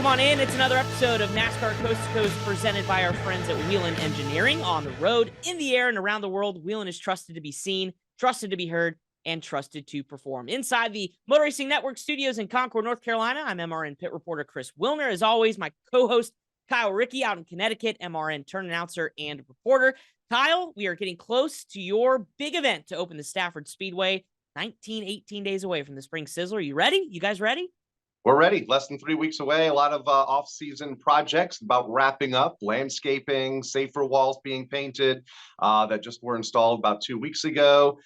Welcome on in. It's another episode of NASCAR Coast to Coast presented by our friends at Wilner Engineering. On the road, in the air, and around the world, Wilner is trusted to be seen, trusted to be heard, and trusted to perform. Inside the Motor Racing Network studios in Concord, North Carolina, I'm MRN pit reporter Chris Wilner. As always, my co-host Kyle Rickey out in Connecticut, MRN turn announcer and reporter. Kyle, we are getting close to your big event to open the Stafford Speedway. 18 days away from the Spring Sizzler. You ready? You guys ready? We're ready. Less than 3 weeks away. A lot of off-season projects about wrapping up, landscaping, safer walls being painted that just were installed about 2 weeks ago.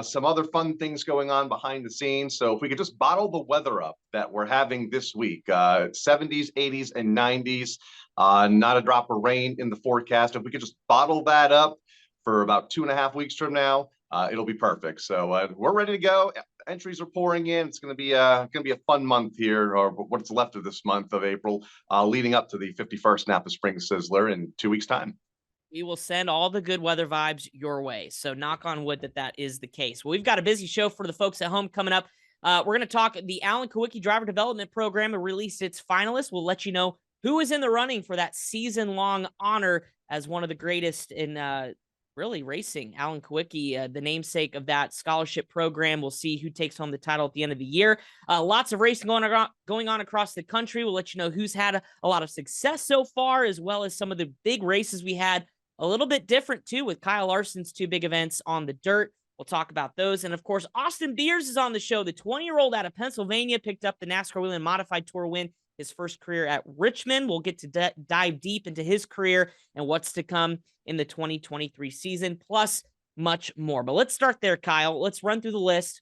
Some other fun things going on behind the scenes. So if we could just bottle the weather up that we're having this week, 70s, 80s, and 90s, not a drop of rain in the forecast. If we could just bottle that up for about 2.5 weeks from now, it'll be perfect. So we're ready to go. Entries are pouring in. It's going to be a fun month here, or what's left of this month of April, leading up to the 51st Napa Spring Sizzler in 2 weeks' time. We will send all the good weather vibes your way. So knock on wood that is the case. Well, we've got a busy show for the folks at home coming up. We're going to talk the Alan Kulwicki Driver Development Program. It released its finalists. We'll let you know who is in the running for that season-long honor as one of the greatest in really racing. Alan Kulwicki, the namesake of that scholarship program. We'll see who takes home the title at the end of the year. Lots of racing going on across the country. We'll let you know who's had a lot of success so far, as well as some of the big races we had. A little bit different, too, with Kyle Larson's 2 big events on the dirt. We'll talk about those. And, of course, Austin Beers is on the show. The 20-year-old out of Pennsylvania picked up the NASCAR Whelen Modified Tour win, his first career at Richmond. We'll get to dive deep into his career and what's to come in the 2023 season, plus much more. But let's start there, Kyle. Let's run through the list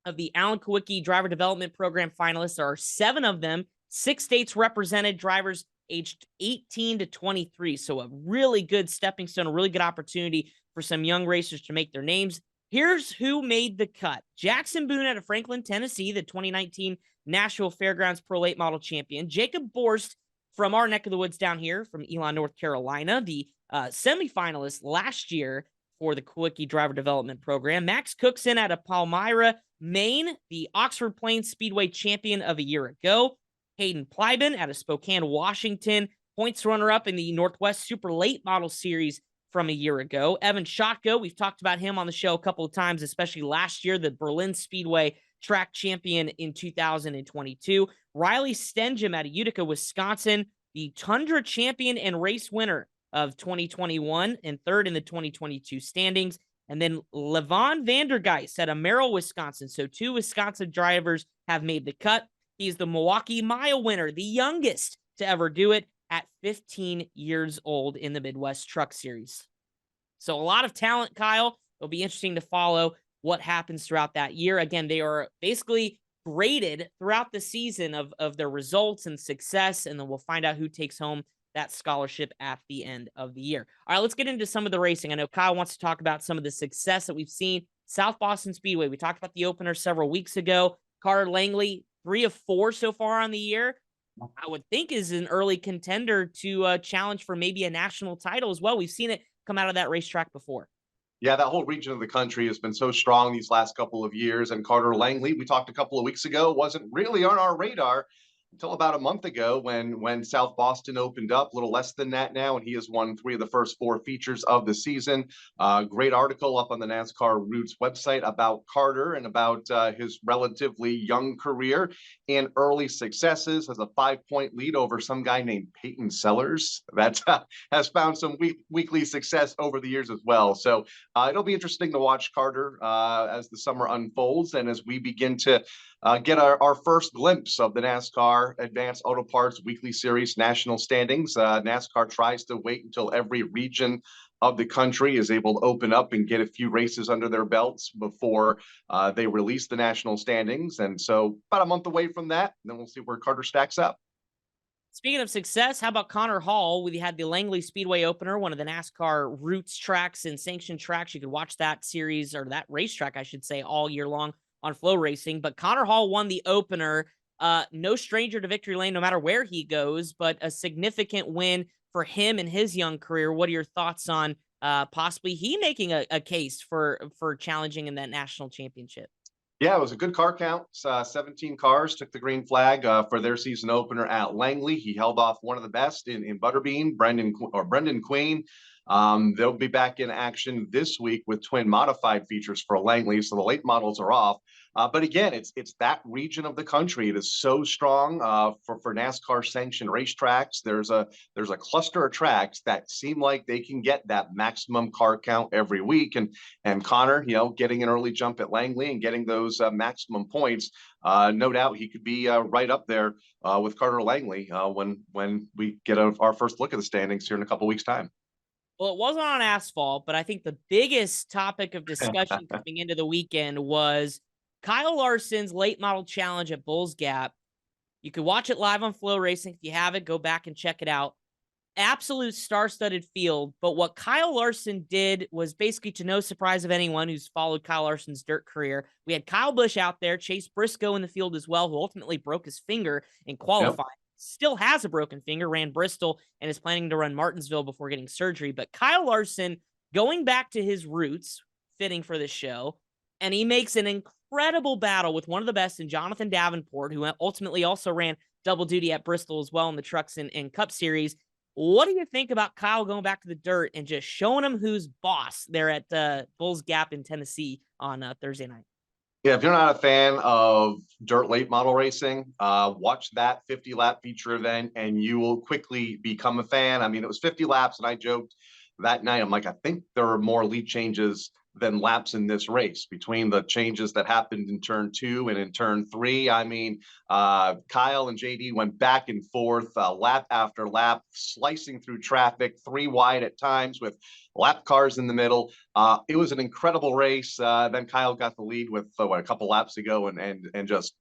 of the Alan Kulwicki Driver Development Program finalists. There are 7 of them, 6 states represented, drivers aged 18 to 23. So a really good stepping stone, a really good opportunity for some young racers to make their names. Here's who made the cut. Jackson Boone out of Franklin, Tennessee, the 2019 Nashville Fairgrounds Pro Late Model Champion. Jacob Borst from our neck of the woods down here from Elon, North Carolina, the semifinalist last year for the Kulwicki Driver Development Program. Max Cookson out of Palmyra, Maine, the Oxford Plains Speedway champion of a year ago. Hayden Plyben out of Spokane, Washington, points runner-up in the Northwest Super Late Model Series from a year ago. Evan Shotko, we've talked about him on the show a couple of times, especially last year, the Berlin Speedway track champion in 2022. Riley Stenjum out of Utica, Wisconsin, the Tundra champion and race winner of 2021 and third in the 2022 standings. And then Levon Vandergeist out of Merrill, Wisconsin. So 2 Wisconsin drivers have made the cut. He's the Milwaukee Mile winner, the youngest to ever do it at 15 years old in the Midwest Truck Series. So a lot of talent, Kyle. It'll be interesting to follow what happens throughout that year. Again, they are basically graded throughout the season of their results and success, and then we'll find out who takes home that scholarship at the end of the year. All right, let's get into some of the racing. I know Kyle wants to talk about some of the success that we've seen. South Boston Speedway, we talked about the opener several weeks ago. Carter Langley, 3 of 4 so far on the year. I would think is an early contender to challenge for maybe a national title as well. We've seen it come out of that racetrack before. Yeah, that whole region of the country has been so strong these last couple of years. And Carter Langley, we talked a couple of weeks ago, wasn't really on our radar until about a month ago when South Boston opened up, a little less than that now, and he has won 3 of the first 4 features of the season. Great article up on the NASCAR Roots website about Carter and about his relatively young career and early successes. Has a 5-point lead over some guy named Peyton Sellers that has found some weekly success over the years as well. So it'll be interesting to watch Carter as the summer unfolds and as we begin to get our first glimpse of the NASCAR Advanced Auto Parts Weekly Series national standings. NASCAR tries to wait until every region of the country is able to open up and get a few races under their belts before they release the national standings. And so about a month away from that, and then we'll see where Carter stacks up. Speaking of success, how about Connor Hall? We had the Langley Speedway opener, one of the NASCAR Roots tracks and sanctioned tracks. You could watch that series, or that racetrack, I should say, all year long on Flow Racing. But Connor Hall won the opener. No stranger to victory lane, no matter where he goes, but a significant win for him in his young career. What are your thoughts on possibly he making a case for challenging in that national championship? Yeah, it was a good car count. 17 cars took the green flag for their season opener at Langley. He held off one of the best in Butterbean, Brendan Queen. They'll be back in action this week with twin modified features for Langley, so the late models are off. But again, it's that region of the country. It is so strong for NASCAR sanctioned racetracks. There's a cluster of tracks that seem like they can get that maximum car count every week. And Connor, getting an early jump at Langley and getting those maximum points, no doubt he could be right up there with Carter Langley when we get our first look at the standings here in a couple weeks' time. Well, it wasn't on asphalt, but I think the biggest topic of discussion coming into the weekend was Kyle Larson's late model challenge at Bulls Gap. You could watch it live on Flow Racing. If you haven't, go back and check it out. Absolute star-studded field, but what Kyle Larson did was basically, to no surprise of anyone who's followed Kyle Larson's dirt career, we had Kyle Busch out there, Chase Briscoe in the field as well, who ultimately broke his finger in qualifying. Yep. Still has a broken finger, ran Bristol, and is planning to run Martinsville before getting surgery. But Kyle Larson, going back to his roots, fitting for this show, and he makes an incredible battle with one of the best in Jonathan Davenport, who ultimately also ran double duty at Bristol as well in the Trucks and Cup Series. What do you think about Kyle going back to the dirt and just showing him who's boss there at Bulls Gap in Tennessee on Thursday night? Yeah, if you're not a fan of dirt late model racing, watch that 50-lap feature event and you will quickly become a fan. I mean, it was 50 laps, and I joked that night, I'm like, I think there are more lead changes than laps in this race between the changes that happened in turn 2 and in turn 3. I mean, Kyle and JD went back and forth lap after lap, slicing through traffic, 3 wide at times with lap cars in the middle. It was an incredible race. Then Kyle got the lead with a couple laps ago and just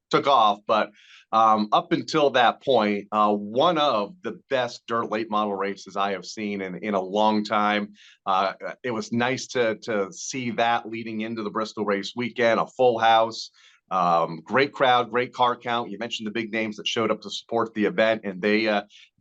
took off. But up until that point, one of the best dirt late model races I have seen in a long time. It was nice to see that leading into the Bristol race weekend, a full house, great crowd, great car count. You mentioned the big names that showed up to support the event, and they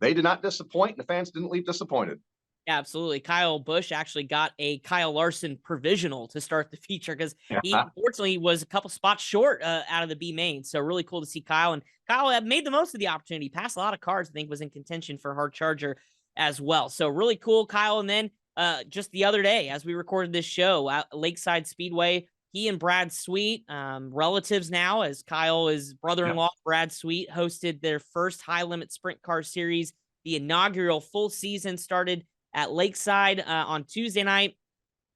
did not disappoint, and the fans didn't leave disappointed. Yeah, absolutely. Kyle Busch actually got a Kyle Larson provisional to start the feature because he unfortunately was a couple spots short out of the B main. So really cool to see Kyle. And Kyle made the most of the opportunity. Passed a lot of cars, I think, was in contention for hard charger as well. So really cool, Kyle. And then just the other day, as we recorded this show at Lakeside Speedway, he and Brad Sweet, relatives now, as Kyle is brother-in-law, Brad Sweet, hosted their first high limit sprint car series. The inaugural full season started at Lakeside on Tuesday night.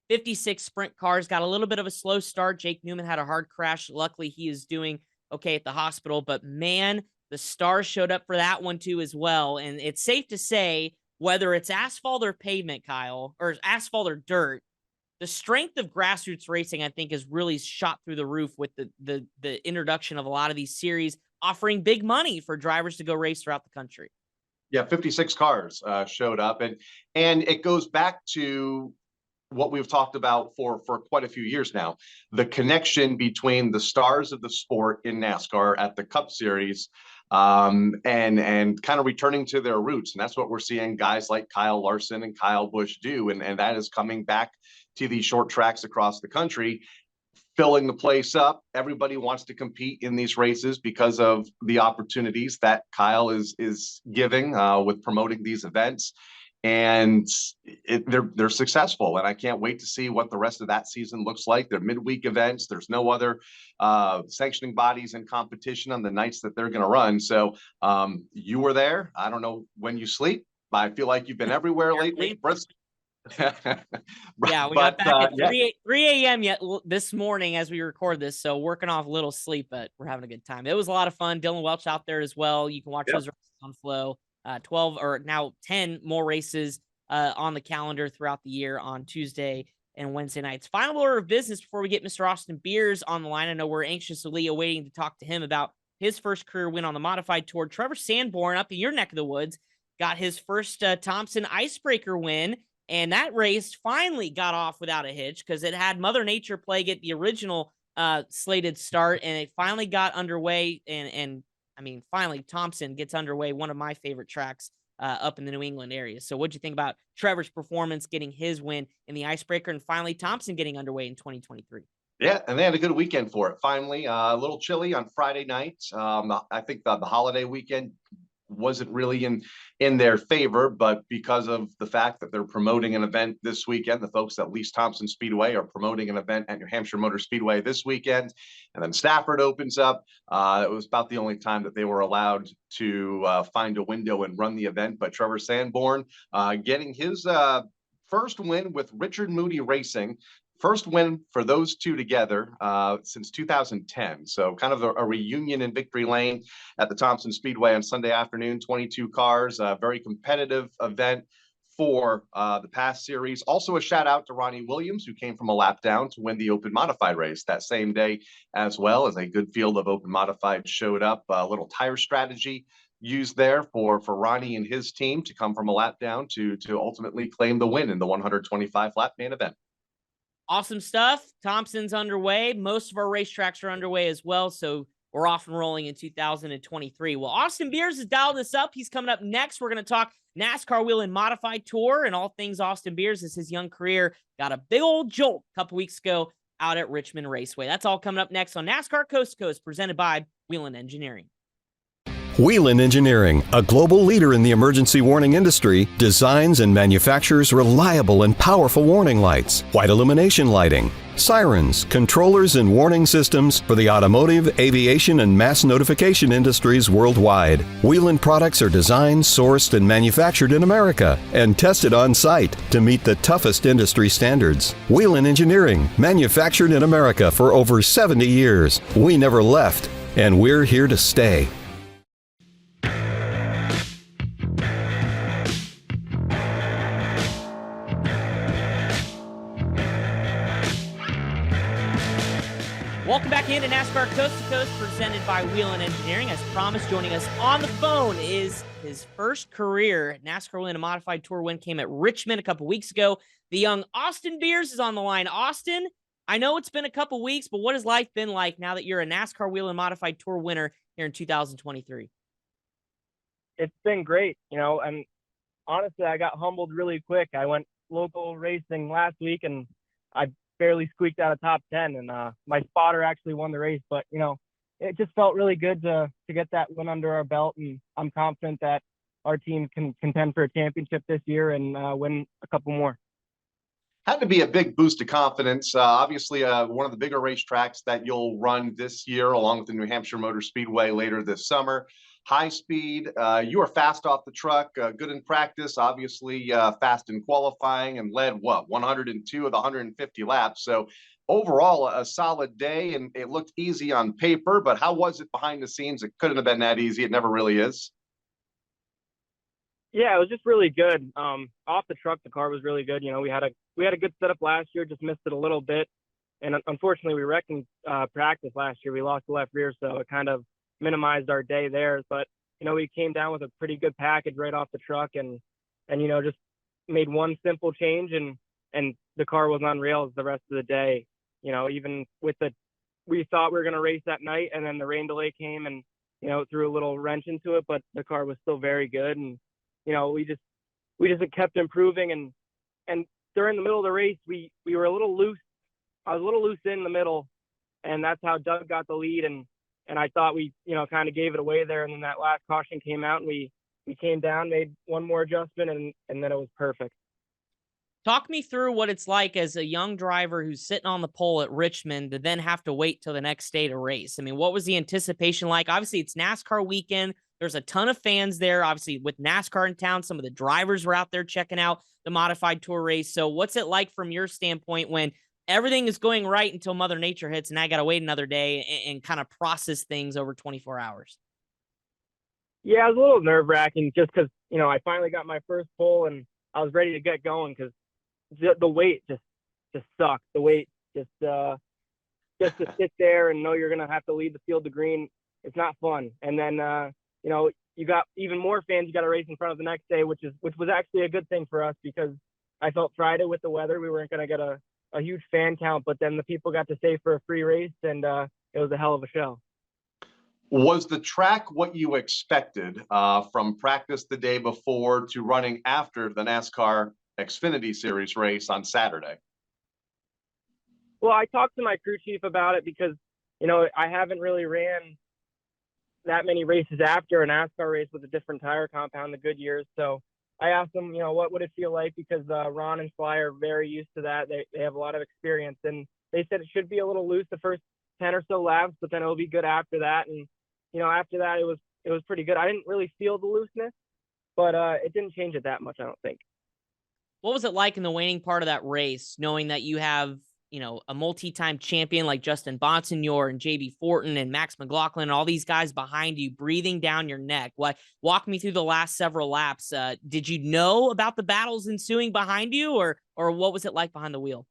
56 sprint cars, got a little bit of a slow start. Jake Newman had a hard crash. Luckily, he is doing okay at the hospital. But man, the stars showed up for that one too as well. And it's safe to say, whether it's asphalt or pavement, Kyle, or asphalt or dirt, the strength of grassroots racing, I think, is really shot through the roof with the introduction of a lot of these series, offering big money for drivers to go race throughout the country. Yeah, 56 cars showed up, and it goes back to what we've talked about for quite a few years now, the connection between the stars of the sport in NASCAR at the Cup Series and kind of returning to their roots. And that's what we're seeing guys like Kyle Larson and Kyle Busch do. And that is coming back to these short tracks across the country, filling the place up. Everybody wants to compete in these races because of the opportunities that Kyle is giving with promoting these events. And they're successful, and I can't wait to see what the rest of that season looks like. They're midweek events. There's no other sanctioning bodies in competition on the nights that they're going to run. So you were there. I don't know when you sleep, but I feel like you've been everywhere lately. Yeah, we got back at 3 a.m. yet this morning as we record this, so working off a little sleep, but we're having a good time. It was a lot of fun. Dylan Welch out there as well. You can watch those races on Flow. 12 or now 10 more races on the calendar throughout the year on Tuesday and Wednesday nights. Final order of business before we get Mr. Austin Beers on the line. I know we're anxiously awaiting to talk to him about his first career win on the modified tour. Trevor Sanborn up in your neck of the woods got his first Thompson Icebreaker win, and that race finally got off without a hitch because it had Mother Nature plague at the original slated start, and it finally got underway and I mean, finally, Thompson gets underway, one of my favorite tracks up in the New England area. So what'd you think about Trevor's performance, getting his win in the Icebreaker, and finally Thompson getting underway in 2023? Yeah, and they had a good weekend for it. Finally, a little chilly on Friday night. I think the holiday weekend wasn't really in their favor, but because of the fact that they're promoting an event this weekend, the folks at Least Thompson Speedway are promoting an event at New Hampshire Motor Speedway this weekend, and then Stafford opens up. It was about the only time that they were allowed to find a window and run the event. But Trevor Sanborn getting his first win with Richard Moody Racing. First win for those two together since 2010. So kind of a reunion in victory lane at the Thompson Speedway on Sunday afternoon. 22 cars, a very competitive event for the past series. Also a shout out to Ronnie Williams, who came from a lap down to win the Open Modified race that same day, as well as a good field of Open Modified showed up. A little tire strategy used there for Ronnie and his team to come from a lap down to ultimately claim the win in the 125 lap main event. Awesome stuff. Thompson's underway. Most of our racetracks are underway as well. So we're off and rolling in 2023. Well, Austin Beers has dialed this up. He's coming up next. We're going to talk NASCAR Wheel and Modified Tour and all things Austin Beers as his young career got a big old jolt a couple weeks ago out at Richmond Raceway. That's all coming up next on NASCAR Coast to Coast, presented by Wilner Engineering. Wilner Engineering, a global leader in the emergency warning industry, designs and manufactures reliable and powerful warning lights, white illumination lighting, sirens, controllers, and warning systems for the automotive, aviation, and mass notification industries worldwide. Wilner products are designed, sourced, and manufactured in America and tested on site to meet the toughest industry standards. Wilner Engineering, manufactured in America for over 70 years. We never left, and we're here to stay. Welcome back into NASCAR Coast to Coast, presented by Wilner Engineering. As promised, joining us on the phone is his first career NASCAR Wheel and Modified Tour win. Came at Richmond a couple weeks ago. The young Austin Beers is on the line. Austin, I know it's been a couple weeks, but what has life been like now that you're a NASCAR Wheel and Modified Tour winner here in 2023? It's been great, and honestly, I got humbled really quick. I went local racing last week, and I barely squeaked out of top 10, and my spotter actually won the race, but it just felt really good to get that win under our belt, and I'm confident that our team can contend for a championship this year and win a couple more. Had to be a big boost of confidence. Obviously, one of the bigger racetracks that you'll run this year, along with the New Hampshire Motor Speedway later this summer. High speed, you are fast off the truck, good in practice, obviously fast in qualifying, and led 102 of the 150 laps. So overall, a solid day, and it looked easy on paper, but how was it behind the scenes? It couldn't have been that easy. It never really is. Yeah, it was just really good. Off the truck, the car was really good. We had a good setup last year, just missed it a little bit, and unfortunately, we wrecked in practice last year. We lost the left rear, so it kind of minimized our day there. But we came down with a pretty good package right off the truck, and just made one simple change, and the car was on rails the rest of the day. Even with we thought we were going to race that night, and then the rain delay came and threw a little wrench into it, but the car was still very good, and we just kept improving, and during the middle of the race we were a little loose. I was a little loose in the middle, and that's how Doug got the lead, and I thought we kind of gave it away there, and then that last caution came out, and we came down, made one more adjustment, and then it was perfect. Talk me through what it's like as a young driver who's sitting on the pole at Richmond to then have to wait till the next day to race. I mean, what was the anticipation like? Obviously, it's NASCAR weekend. There's a ton of fans there. Obviously, with NASCAR in town, some of the drivers were out there checking out the Modified Tour race. So what's it like from your standpoint when everything is going right until Mother Nature hits and I got to wait another day and kind of process things over 24 hours? Yeah, it was a little nerve-wracking just because, I finally got my first pole and I was ready to get going because the wait just sucked. The wait just to sit there and know you're going to have to lead the field to green, it's not fun. And then, you got even more fans you got to race in front of the next day, which was actually a good thing for us because I felt Friday with the weather, we weren't going to get a huge fan count, but then the people got to stay for a free race, and it was a hell of a show. Was the track what you expected from practice the day before to running after the NASCAR Xfinity Series race on Saturday? Well, I talked to my crew chief about it because, you know, I haven't really ran that many races after a NASCAR race with a different tire compound, the Goodyears. So I asked them, you know, what would it feel like? Because Ron and Sly are very used to that. They have a lot of experience, and they said it should be a little loose the first 10 or so laps, but then it'll be good after that. And, you know, after that, it was pretty good. I didn't really feel the looseness, but it didn't change it that much, I don't think. What was it like in the waning part of that race, knowing that you have, you know, a multi-time champion like Justin Bonsignor and JB Fortin and Max McLaughlin and all these guys behind you breathing down your neck? Walk me through the last several laps. Did you know about the battles ensuing behind you, or what was it like behind the wheel?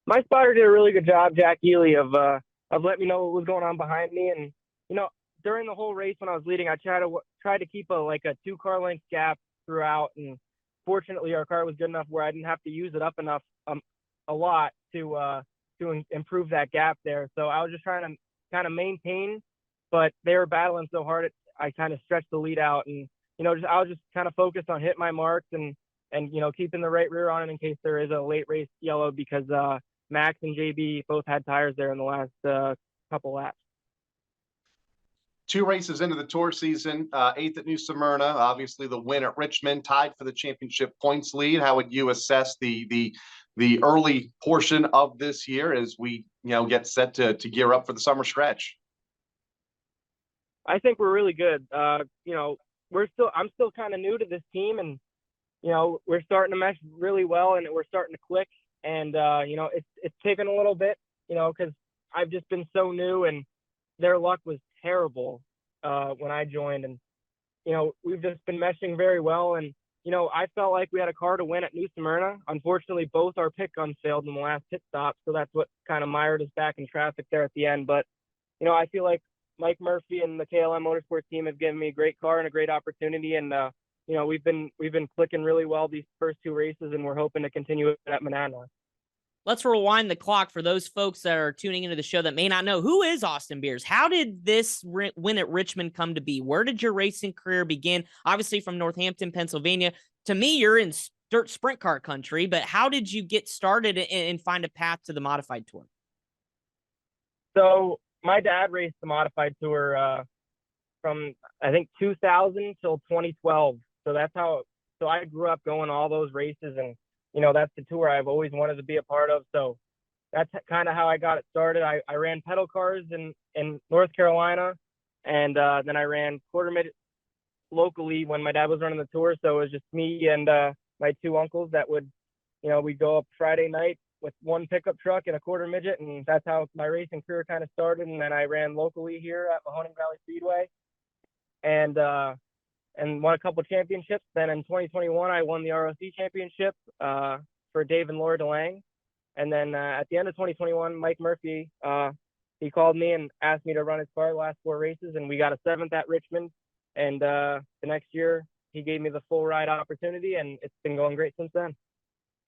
My spotter did a really good job, Jack Ely, of letting me know what was going on behind me. And, you know, during the whole race when I was leading, I tried to keep a 2-car length gap throughout. And fortunately, our car was good enough where I didn't have to use it up enough a lot to improve that gap there. So I was just trying to kind of maintain, but they were battling so hard, I kind of stretched the lead out. And, you know, I was just kind of focused on hitting my marks and, you know, keeping the right rear on it in case there is a late race yellow, because Max and JB both had tires there in the last couple laps. 2 races into the tour season, 8th at New Smyrna, obviously the win at Richmond, tied for the championship points lead. How would you assess the early portion of this year as we, you know, get set to gear up for the summer stretch? I think we're really good. You know, I'm still kind of new to this team, and, you know, we're starting to mesh really well, and we're starting to click. And, you know, it's taken a little bit, you know, because I've just been so new, and their luck was terrible when I joined. And, you know, we've just been meshing very well. And, you know, I felt like we had a car to win at New Smyrna. Unfortunately, both our pit guns failed in the last pit stop, so that's what kind of mired us back in traffic there at the end. But, you know, I feel like Mike Murphy and the KLM Motorsport team have given me a great car and a great opportunity. And, you know, we've been clicking really well these first 2 races, and we're hoping to continue it at Monadnock. Let's rewind the clock for those folks that are tuning into the show that may not know. Who is Austin Beers? How did this win at Richmond come to be? Where did your racing career begin? Obviously from Northampton, Pennsylvania. To me, you're in dirt sprint car country, but how did you get started and find a path to the modified tour? So my dad raced the modified tour from, I think, 2000 till 2012. So so I grew up going all those races, and, you know, that's the tour I've always wanted to be a part of. So that's kind of how I got it started. I ran pedal cars in North Carolina, and then I ran quarter midget locally when my dad was running the tour. So it was just me and my 2 uncles that would, you know, we'd go up Friday night with 1 pickup truck and a quarter midget, and that's how my racing career kind of started. And then I ran locally here at Mahoning Valley Speedway, and won a couple championships. Then in 2021, I won the ROC championship for Dave and Laura DeLange. And then at the end of 2021, Mike Murphy, he called me and asked me to run his car the last 4 races, and we got a 7th at Richmond. And the next year, he gave me the full ride opportunity, and it's been going great since then.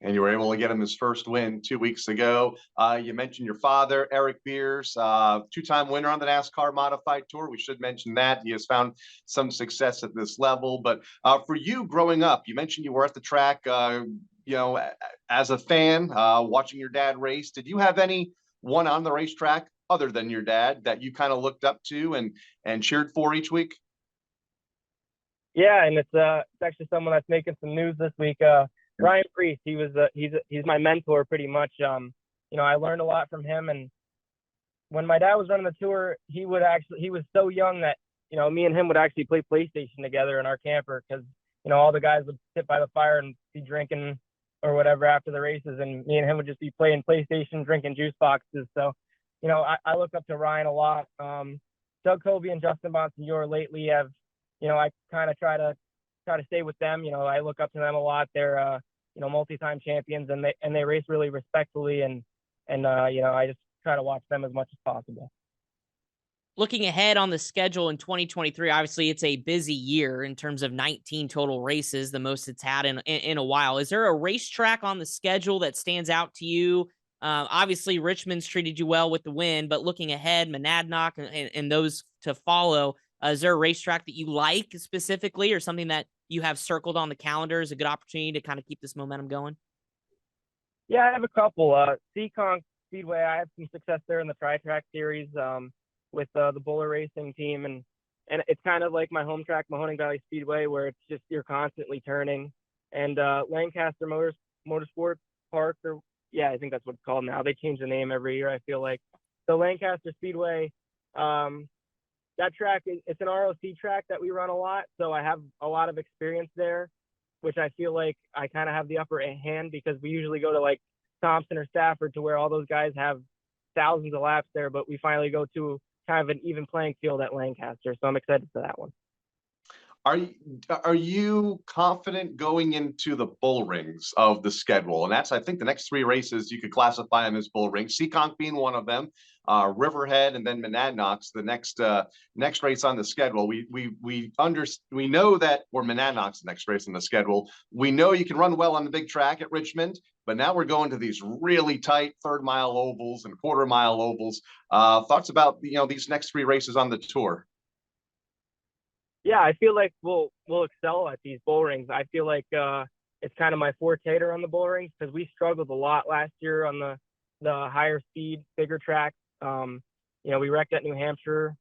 And you were able to get him his first win 2 weeks ago. You mentioned your father, Eric Beers, 2-time winner on the NASCAR Modified Tour. We should mention that. He has found some success at this level. But for you growing up, you mentioned you were at the track, you know, as a fan, watching your dad race. Did you have anyone on the racetrack other than your dad that you kind of looked up to and cheered for each week? Yeah, and it's actually someone that's making some news this week. Ryan Priest, he's my mentor pretty much. You know, I learned a lot from him, and when my dad was running the tour, he was so young that, you know, me and him would actually play PlayStation together in our camper, because, you know, all the guys would sit by the fire and be drinking or whatever after the races, and me and him would just be playing PlayStation, drinking juice boxes. So, you know, I look up to Ryan a lot. Doug Covey and Justin Bonsignor lately have, you know, I kind of try to stay with them. You know, I look up to them a lot. They're, you know, multi-time champions, and they race really respectfully, and you know, I just try to watch them as much as possible. Looking ahead on the schedule in 2023, obviously it's a busy year in terms of 19 total races, the most it's had in a while. Is there a racetrack on the schedule that stands out to you? Obviously Richmond's treated you well with the win, but looking ahead, Monadnock and those to follow, is there a racetrack that you like specifically, or something that you have circled on the calendar as a good opportunity to kind of keep this momentum going? Yeah, I have a couple. Seekonk Speedway, I had some success there in the Tri-Track Series with the Buller Racing team, and it's kind of like my home track, Mahoning Valley Speedway, where it's just you're constantly turning. And Lancaster Motorsport Park, or yeah, I think that's what it's called now. They change the name every year, I feel like. The Lancaster Speedway, that track, it's an ROC track that we run a lot, so I have a lot of experience there, which I feel like I kind of have the upper hand because we usually go to like Thompson or Stafford to where all those guys have thousands of laps there, but we finally go to kind of an even playing field at Lancaster. So I'm excited for that one. Are you confident going into the bull rings of the schedule? And that's, I think, the next three races you could classify them as bull rings. Seekonk being one of them, Riverhead, and then Monadnock's the next race on the schedule. We know that Monadnock's the next race on the schedule. We know you can run well on the big track at Richmond, but now we're going to these really tight third-mile ovals and quarter-mile ovals. Thoughts about these next three races on the tour? Yeah, I feel like we'll excel at these bull rings. I feel like it's kind of my forte on the bull rings because we struggled a lot last year on the higher speed, bigger tracks. We wrecked at New Hampshire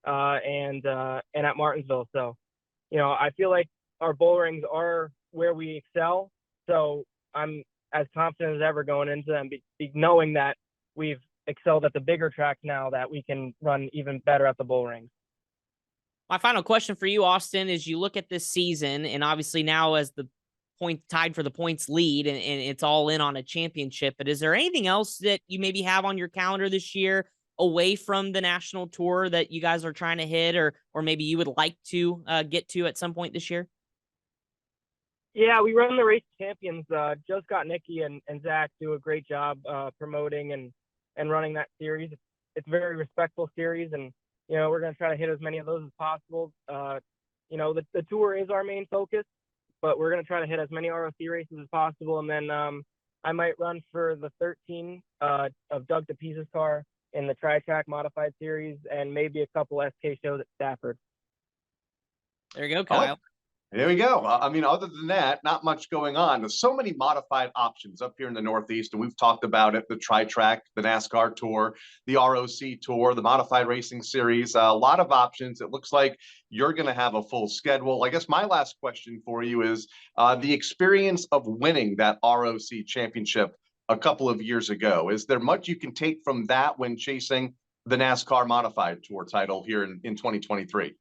and at Martinsville. So, I feel like our bull rings are where we excel. So I'm as confident as ever going into them, knowing that we've excelled at the bigger tracks now that we can run even better at the bull rings. My final question for you, Austin, is you look at this season, and obviously now as the point tied for the points lead, and it's all in on a championship, but is there anything else that you maybe have on your calendar this year away from the national tour that you guys are trying to hit, or maybe you would like to get to at some point this year? Yeah, we run the race champions. Joe Scott, Nicky, and Zach do a great job promoting and running that series. It's a very respectful series, and we're going to try to hit as many of those as possible. The tour is our main focus, but we're going to try to hit as many ROC races as possible. And then I might run for the 13 of Doug DePisa's car in the Tri-Track Modified Series, and maybe a couple SK shows at Stafford. There you go, Kyle. There we go. Other than that, not much going on. There's so many modified options up here in the Northeast, and we've talked about it, the Tri-Track, the NASCAR Tour, the ROC Tour, the Modified Racing Series, a lot of options. It looks like you're going to have a full schedule. I guess my last question for you is the experience of winning that ROC championship a couple of years ago. Is there much you can take from that when chasing the NASCAR Modified Tour title here in 2023?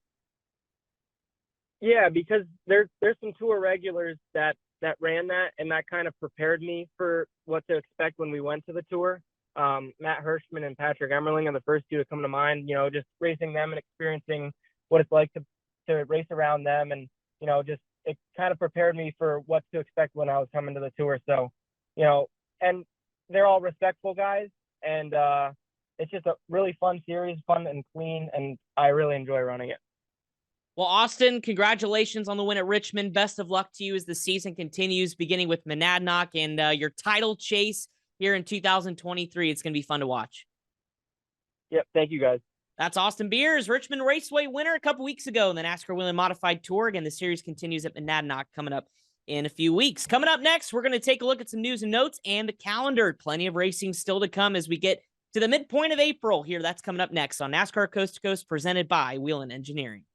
Yeah, because there's some tour regulars that ran that, and that kind of prepared me for what to expect when we went to the tour. Matt Hirschman and Patrick Emmerling are the first two to come to mind. Just racing them and experiencing what it's like to race around them, and just it kind of prepared me for what to expect when I was coming to the tour. So, and they're all respectful guys, and it's just a really fun series, fun and clean, and I really enjoy running it. Well, Austin, congratulations on the win at Richmond. Best of luck to you as the season continues, beginning with Monadnock and your title chase here in 2023. It's going to be fun to watch. Yep. Thank you, guys. That's Austin Beers, Richmond Raceway winner a couple weeks ago in the NASCAR Whelen Modified Tour. Again, the series continues at Monadnock coming up in a few weeks. Coming up next, we're going to take a look at some news and notes and the calendar. Plenty of racing still to come as we get to the midpoint of April here. That's coming up next on NASCAR Coast to Coast, presented by Wilner Engineering.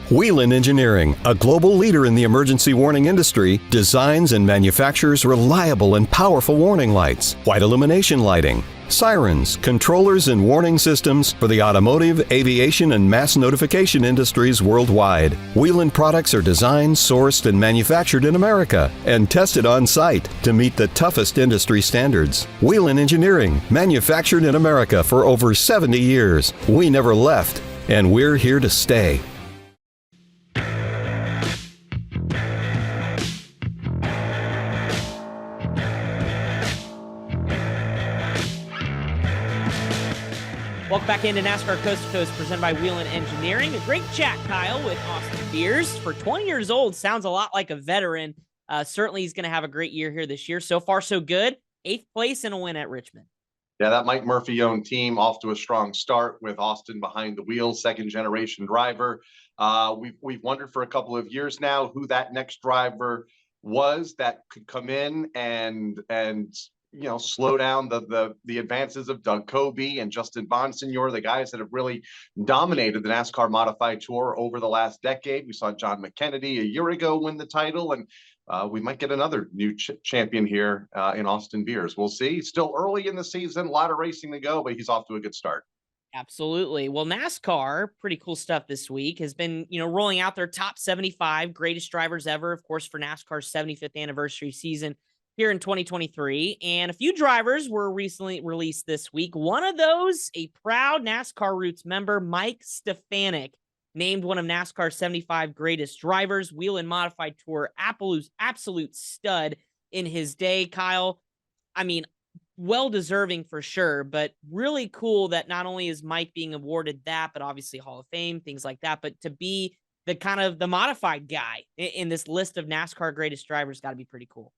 Wilner Engineering, a global leader in the emergency warning industry, designs and manufactures reliable and powerful warning lights, white illumination lighting, sirens, controllers, and warning systems for the automotive, aviation, and mass notification industries worldwide. Wilner products are designed, sourced, and manufactured in America and tested on site to meet the toughest industry standards. Wilner Engineering, manufactured in America for over 70 years. We never left, and we're here to stay. Welcome back into NASCAR Coast to Coast, presented by Wilner Engineering. A great chat, Kyle, with Austin Beers. For 20 years old, sounds a lot like a veteran. Certainly he's going to have a great year here this year. So far, so good. 8th place and a win at Richmond. Yeah, that Mike Murphy-owned team off to a strong start with Austin behind the wheel, second-generation driver. We've wondered for a couple of years now who that next driver was that could come in and slow down the advances of Doug Coby and Justin Bonsignor, the guys that have really dominated the NASCAR Modified Tour over the last decade. We saw John McKennedy a year ago win the title, and we might get another new champion here in Austin Beers. We'll see. Still early in the season, a lot of racing to go, but he's off to a good start. Absolutely. Well, NASCAR, pretty cool stuff this week, has been, rolling out their top 75 greatest drivers ever, of course, for NASCAR's 75th anniversary season here in 2023. And a few drivers were recently released this week. One of those, a proud NASCAR Roots member, Mike Stefanik, named one of NASCAR's 75 greatest drivers. Whelen Modified Tour, absolute stud in his day. Kyle, I mean, well-deserving for sure, but really cool that not only is Mike being awarded that, but obviously Hall of Fame, things like that, but to be the kind of the modified guy in this list of NASCAR greatest drivers got to be pretty cool.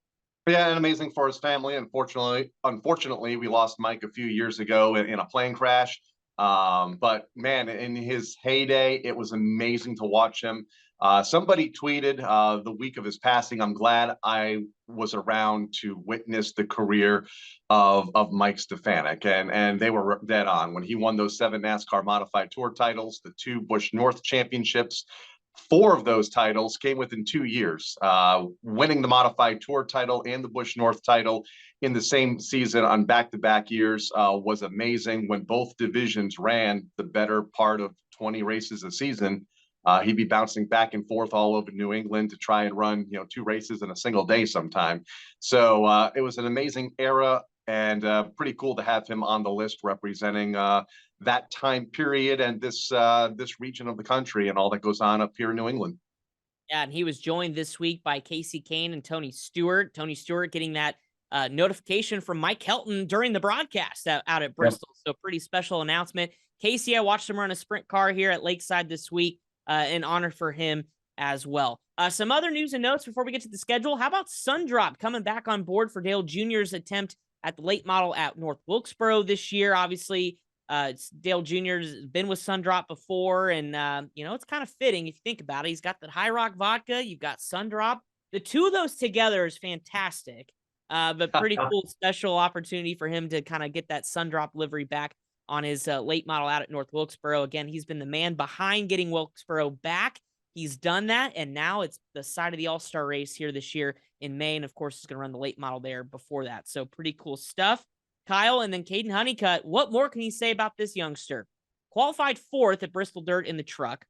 Yeah, and amazing for his family. Unfortunately, we lost Mike a few years ago in a plane crash. But man, in his heyday, it was amazing to watch him. Somebody tweeted the week of his passing, "I'm glad I was around to witness the career of Mike Stefanik," and they were dead on. When he won those 7 NASCAR Modified Tour titles, the 2 Busch North championships, 4 of those titles came within 2 years. Winning the Modified Tour title and the Busch North title in the same season on back-to-back years was amazing. When both divisions ran the better part of 20 races a season, he'd be bouncing back and forth all over New England to try and run, 2 races in a single day sometime. So it was an amazing era, and pretty cool to have him on the list representing that time period and this region of the country and all that goes on up here in New England. Yeah, and he was joined this week by Casey Kane and Tony Stewart. Tony Stewart getting that notification from Mike Helton during the broadcast out at Bristol. Yep. So pretty special announcement. Casey, I watched him run a sprint car here at Lakeside this week. An honor for him as well. Some other news and notes before we get to the schedule. How about Sundrop coming back on board for Dale Jr.'s attempt at the late model at North Wilkesboro this year? Obviously, Dale Jr.'s been with Sundrop before, and, it's kind of fitting if you think about it. He's got the High Rock vodka. You've got Sundrop. The two of those together is fantastic, but pretty cool special opportunity for him to kind of get that Sundrop livery back on his late model out at North Wilkesboro. Again, he's been the man behind getting Wilkesboro back. He's done that, and now it's the side of the All-Star race here this year in May, and of course, he's going to run the late model there before that. So pretty cool stuff. Kyle, and then Caden Honeycutt, what more can you say about this youngster? Qualified 4th at Bristol Dirt in the truck.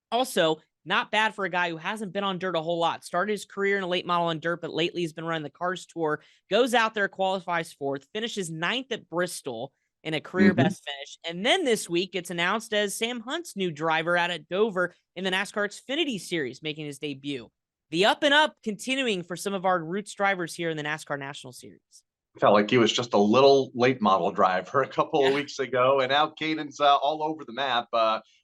Also, not bad for a guy who hasn't been on dirt a whole lot. Started his career in a late model on dirt, but lately he's been running the Cars Tour. Goes out there, qualifies 4th, finishes 9th at Bristol in a career best finish. And then this week, it's announced as Sam Hunt's new driver out at Dover in the NASCAR Xfinity Series, making his debut. The up and up continuing for some of our Roots drivers here in the NASCAR National Series. Felt like he was just a little late model driver a couple of weeks ago, and now Caden's all over the map,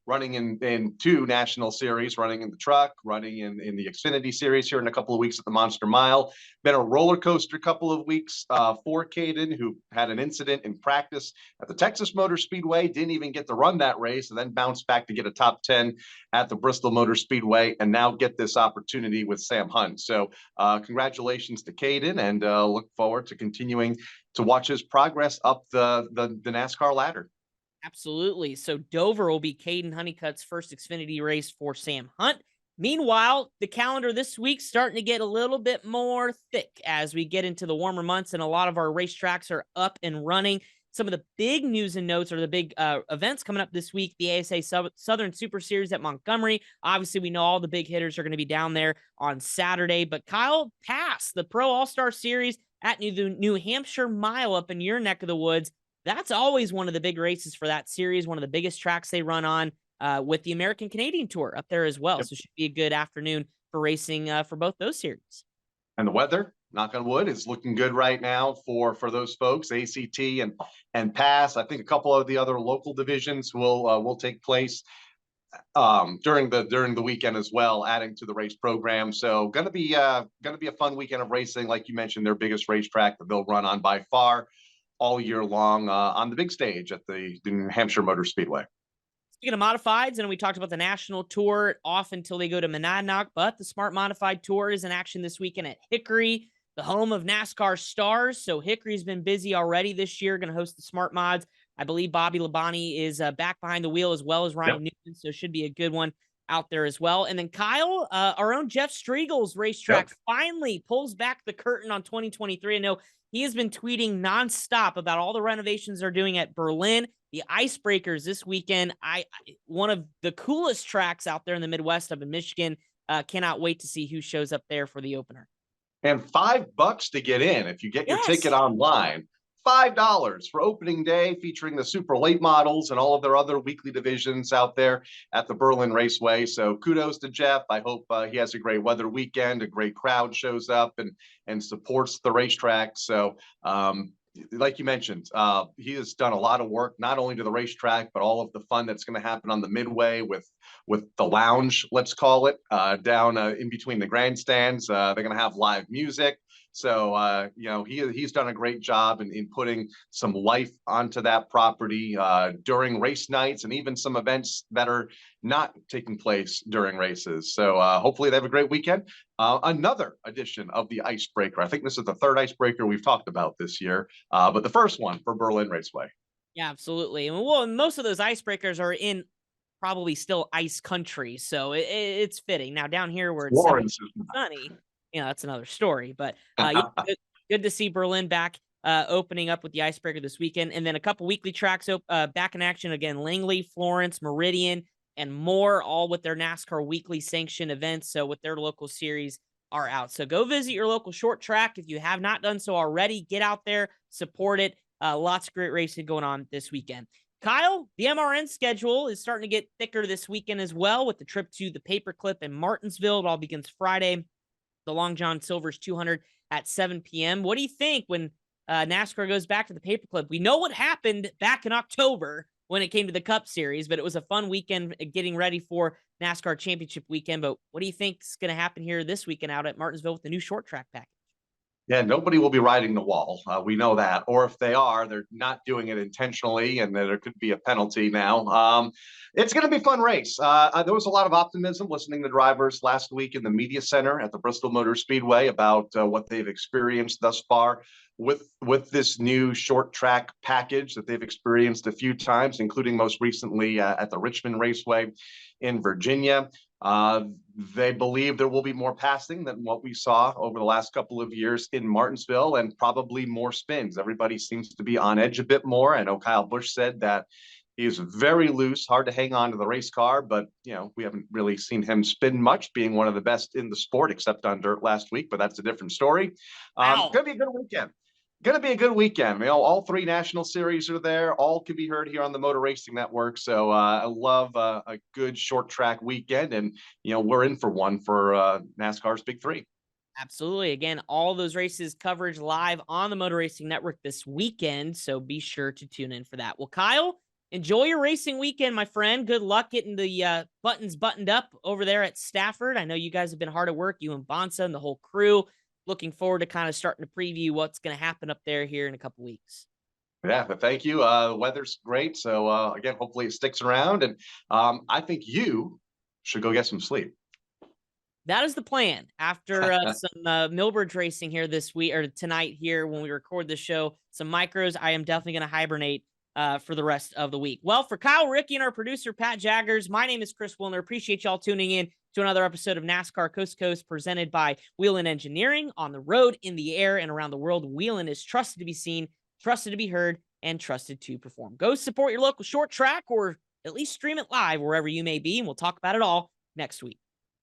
running in 2 national series, running in the truck, running in the Xfinity Series here in a couple of weeks at the Monster Mile. Been a roller coaster couple of weeks for Caden, who had an incident in practice at the Texas Motor Speedway, didn't even get to run that race, and then bounced back to get a top 10 at the Bristol Motor Speedway, and now get this opportunity with Sam Hunt. So congratulations to Caden, and look forward to continuing to watch his progress up the NASCAR ladder. Absolutely. So Dover will be Caden Honeycutt's first Xfinity race for Sam Hunt. Meanwhile, the calendar this week's starting to get a little bit more thick as we get into the warmer months, and a lot of our racetracks are up and running. Some of the big news and notes are the big events coming up this week. The ASA Southern Super Series at Montgomery. Obviously, we know all the big hitters are going to be down there on Saturday. But Kyle, Pass, the Pro All-Star Series at New Hampshire Mile up in your neck of the woods. That's always one of the big races for that series, one of the biggest tracks they run on with the American Canadian Tour up there as well. Yep. So it should be a good afternoon for racing for both those series. And the weather, knock on wood, is looking good right now for those folks. ACT and Pass. I think a couple of the other local divisions will take place during the weekend as well, adding to the race program. So gonna be a fun weekend of racing. Like you mentioned, their biggest racetrack that they'll run on by far all year long on the big stage at the New Hampshire Motor Speedway. Speaking of modifieds, and we talked about the national tour off until they go to Monadnock, but the Smart Modified Tour is in action this weekend at Hickory, the home of NASCAR stars. So Hickory's been busy already this year, going to host the Smart Mods. I believe Bobby Labonte is back behind the wheel as well as Ryan Newman, so should be a good one out there as well. And then Kyle, our own Jeff Striegel's racetrack finally pulls back the curtain on 2023. I know he has been tweeting nonstop about all the renovations they're doing at Berlin. The Icebreakers this weekend, one of the coolest tracks out there in the Midwest up in Michigan. Cannot wait to see who shows up there for the opener. And $5 to get in if you get your ticket online. $5 for opening day, featuring the super late models and all of their other weekly divisions out there at the Berlin Raceway. So kudos to Jeff. I hope he has a great weather weekend, a great crowd shows up and supports the racetrack. So like you mentioned, he has done a lot of work, not only to the racetrack, but all of the fun that's going to happen on the midway with the lounge, let's call it, down in between the grandstands. They're going to have live music. So, he's done a great job in putting some life onto that property during race nights and even some events that are not taking place during races. So hopefully they have a great weekend. Another edition of the Icebreaker. I think this is the third Icebreaker we've talked about this year, but the first one for Berlin Raceway. Yeah, absolutely. And well, most of those Icebreakers are in probably still ice country, so it's fitting. Now down here where it's sunny, that's another story. But good to see Berlin back opening up with the Icebreaker this weekend. And then a couple weekly tracks back in action again, Langley, Florence, Meridian, and more, all with their NASCAR weekly sanctioned events. So with their local series are out. So go visit your local short track. If you have not done so already, get out there, support it. Lots of great racing going on this weekend. Kyle, the MRN schedule is starting to get thicker this weekend as well, with the trip to the Paperclip in Martinsville. It all begins Friday. The Long John Silver's 200 at 7 p.m. What do you think when NASCAR goes back to the Paperclip? We know what happened back in October when it came to the Cup Series, but it was a fun weekend getting ready for NASCAR Championship weekend. But what do you think is going to happen here this weekend out at Martinsville with the new short track package? Yeah, nobody will be riding the wall. We know that. Or if they are, they're not doing it intentionally, and there could be a penalty now. It's going to be a fun race. There was a lot of optimism listening to drivers last week in the media center at the Bristol Motor Speedway about what they've experienced thus far with this new short track package that they've experienced a few times, including most recently at the Richmond Raceway in Virginia. They believe there will be more passing than what we saw over the last couple of years in Martinsville, and probably more spins. Everybody seems to be on edge a bit more. I know Kyle Busch said that he's very loose, hard to hang on to the race car, but we haven't really seen him spin much, being one of the best in the sport, except on dirt last week, but that's a different story. Gonna be a good weekend. Going to be a good weekend. All three national series are there. All can be heard here on the Motor Racing Network. So I love a good short track weekend, and we're in for one for NASCAR's Big Three. Absolutely. Again, all those races coverage live on the Motor Racing Network this weekend. So be sure to tune in for that. Well, Kyle, enjoy your racing weekend, my friend. Good luck getting the buttons buttoned up over there at Stafford. I know you guys have been hard at work, you and Bonsa and the whole crew. Looking forward to kind of starting to preview what's going to happen up there here in a couple weeks. Yeah, but thank you. The weather's great. So again, hopefully it sticks around. And I think you should go get some sleep. That is the plan. After some Millbridge racing here this week, or tonight here when we record the show, some micros, I am definitely going to hibernate for the rest of the week. Well, for Kyle Rickey and our producer, Pat Jaggers, my name is Chris Wilner. Appreciate y'all tuning in to another episode of NASCAR Coast to Coast, presented by Wilner Engineering. On the road, in the air, and around the world, Wilner is trusted to be seen, trusted to be heard, and trusted to perform. Go support your local short track, or at least stream it live wherever you may be, and we'll talk about it all next week.